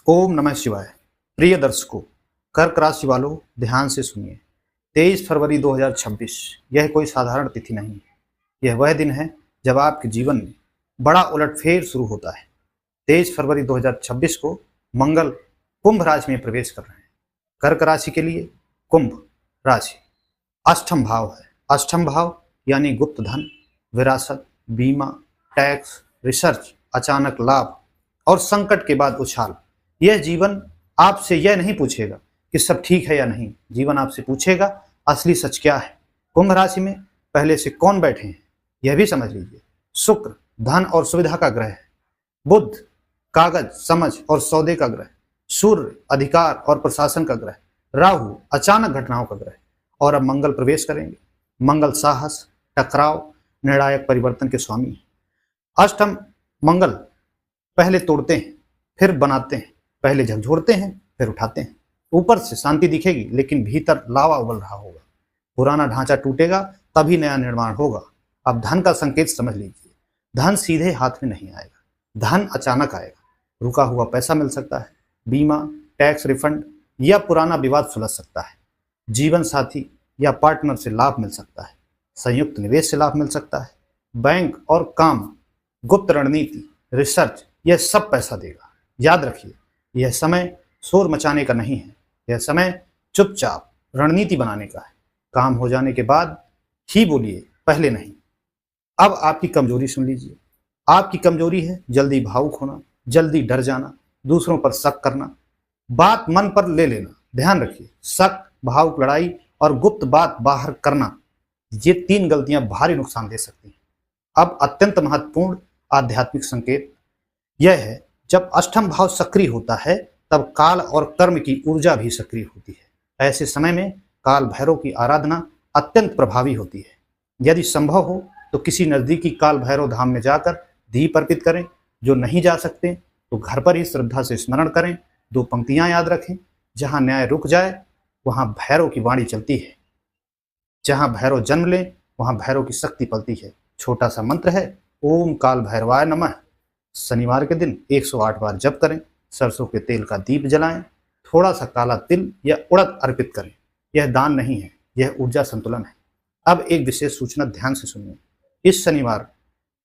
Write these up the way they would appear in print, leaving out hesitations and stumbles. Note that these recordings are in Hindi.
ओम नमः शिवाय। प्रिय दर्शकों, कर्क राशि वालों, ध्यान से सुनिए। 23 फरवरी 2026 यह कोई साधारण तिथि नहीं है। यह वह दिन है जब आपके जीवन में बड़ा उलटफेर शुरू होता है। 23 फरवरी 2026 को मंगल कुंभ राशि में प्रवेश कर रहे हैं। कर्क राशि के लिए कुंभ राशि अष्टम भाव है। अष्टम भाव यानी गुप्त धन, विरासत, बीमा, टैक्स, रिसर्च, अचानक लाभ और संकट के बाद उछाल। यह जीवन आपसे यह नहीं पूछेगा कि सब ठीक है या नहीं, जीवन आपसे पूछेगा असली सच क्या है। कुंभ राशि में पहले से कौन बैठे हैं यह भी समझ लीजिए। शुक्र धन और सुविधा का ग्रह है। बुध कागज, समझ और सौदे का ग्रह। सूर्य अधिकार और प्रशासन का ग्रह। राहु अचानक घटनाओं का ग्रह। और अब मंगल प्रवेश करेंगे। मंगल साहस, टकराव, निर्णायक परिवर्तन के स्वामी हैं। अष्टम मंगल पहले तोड़ते हैं फिर बनाते हैं, पहले झकझोरते हैं फिर उठाते हैं। ऊपर से शांति दिखेगी लेकिन भीतर लावा उबल रहा होगा। पुराना ढांचा टूटेगा तभी नया निर्माण होगा। अब धन का संकेत समझ लीजिए। धन सीधे हाथ में नहीं आएगा, धन अचानक आएगा। रुका हुआ पैसा मिल सकता है, बीमा, टैक्स रिफंड या पुराना विवाद सुलझ सकता है। जीवन साथी या पार्टनर से लाभ मिल सकता है। संयुक्त निवेश से लाभ मिल सकता है। बैंक और काम, गुप्त रणनीति, रिसर्च, यह सब पैसा देगा। याद रखिए, यह समय शोर मचाने का नहीं है, यह समय चुपचाप रणनीति बनाने का है। काम हो जाने के बाद ही बोलिए, पहले नहीं। अब आपकी कमजोरी सुन लीजिए। आपकी कमजोरी है जल्दी भावुक होना, जल्दी डर जाना, दूसरों पर शक करना, बात मन पर ले लेना। ध्यान रखिए, शक, भावुक लड़ाई और गुप्त बात बाहर करना, ये 3 गलतियां भारी नुकसान दे सकती हैं। अब अत्यंत महत्वपूर्ण आध्यात्मिक संकेत यह है, जब अष्टम भाव सक्रिय होता है तब काल और कर्म की ऊर्जा भी सक्रिय होती है। ऐसे समय में काल भैरव की आराधना अत्यंत प्रभावी होती है। यदि संभव हो तो किसी नजदीकी काल भैरव धाम में जाकर दीप अर्पित करें। जो नहीं जा सकते तो घर पर ही श्रद्धा से स्मरण करें। 2 पंक्तियां याद रखें, जहां न्याय रुक जाए वहां भैरव की वाणी चलती है, जहां भैरव जन्म ले वहां भैरव की शक्ति पलती है। छोटा सा मंत्र है, ओम काल भैरवाय नमः। शनिवार के दिन 108 बार जप करें। सरसों के तेल का दीप जलाएं। थोड़ा सा काला तिल या उड़द अर्पित करें। यह दान नहीं है, यह ऊर्जा संतुलन है। अब एक विशेष सूचना ध्यान से सुनिए। इस शनिवार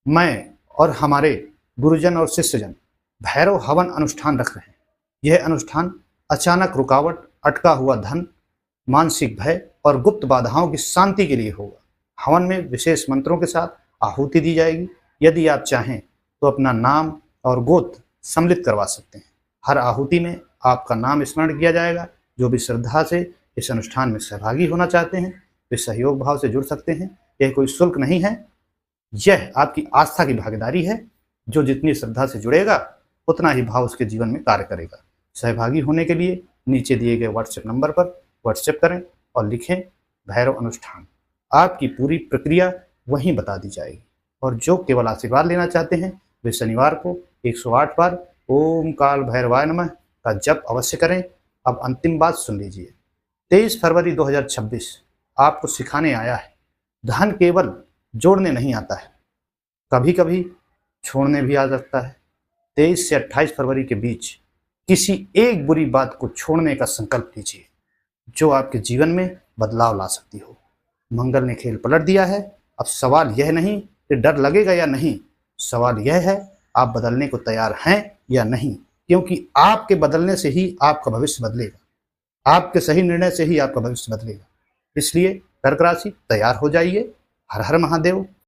मैं और हमारे गुरुजन और शिष्यजन भैरव हवन अनुष्ठान रख रहे हैं। यह अनुष्ठान अचानक रुकावट, अटका हुआ धन, मानसिक भय और गुप्त बाधाओं की शांति के लिए होगा। हवन में विशेष मंत्रों के साथ आहुति दी जाएगी। यदि आप चाहें तो अपना नाम और गोत्र सम्मिलित करवा सकते हैं। हर आहुति में आपका नाम स्मरण किया जाएगा। जो भी श्रद्धा से इस अनुष्ठान में सहभागी होना चाहते हैं वे सहयोग भाव से जुड़ सकते हैं। यह कोई शुल्क नहीं है, यह आपकी आस्था की भागीदारी है। जो जितनी श्रद्धा से जुड़ेगा उतना ही भाव उसके जीवन में कार्य करेगा। सहभागी होने के लिए नीचे दिए गए व्हाट्सएप नंबर पर व्हाट्सएप करें और लिखें भैरव अनुष्ठान। आपकी पूरी प्रक्रिया वहीं बता दी जाएगी। और जो केवल आशीर्वाद लेना चाहते हैं वे शनिवार को 108 बार ओम काल भैरवाय नमः का जप अवश्य करें। अब अंतिम बात सुन लीजिए। 23 फरवरी 2026 आपको सिखाने आया है, धन केवल जोड़ने नहीं आता है, कभी कभी छोड़ने भी आ सकता है। 23 से 28 फरवरी के बीच किसी एक बुरी बात को छोड़ने का संकल्प लीजिए जो आपके जीवन में बदलाव ला सकती हो। मंगल ने खेल पलट दिया है। अब सवाल यह नहीं कि डर लगेगा या नहीं, सवाल यह है आप बदलने को तैयार हैं या नहीं। क्योंकि आपके बदलने से ही आपका भविष्य बदलेगा, आपके सही निर्णय से ही आपका भविष्य बदलेगा। इसलिए कर्क राशि तैयार हो जाइए। हर हर महादेव।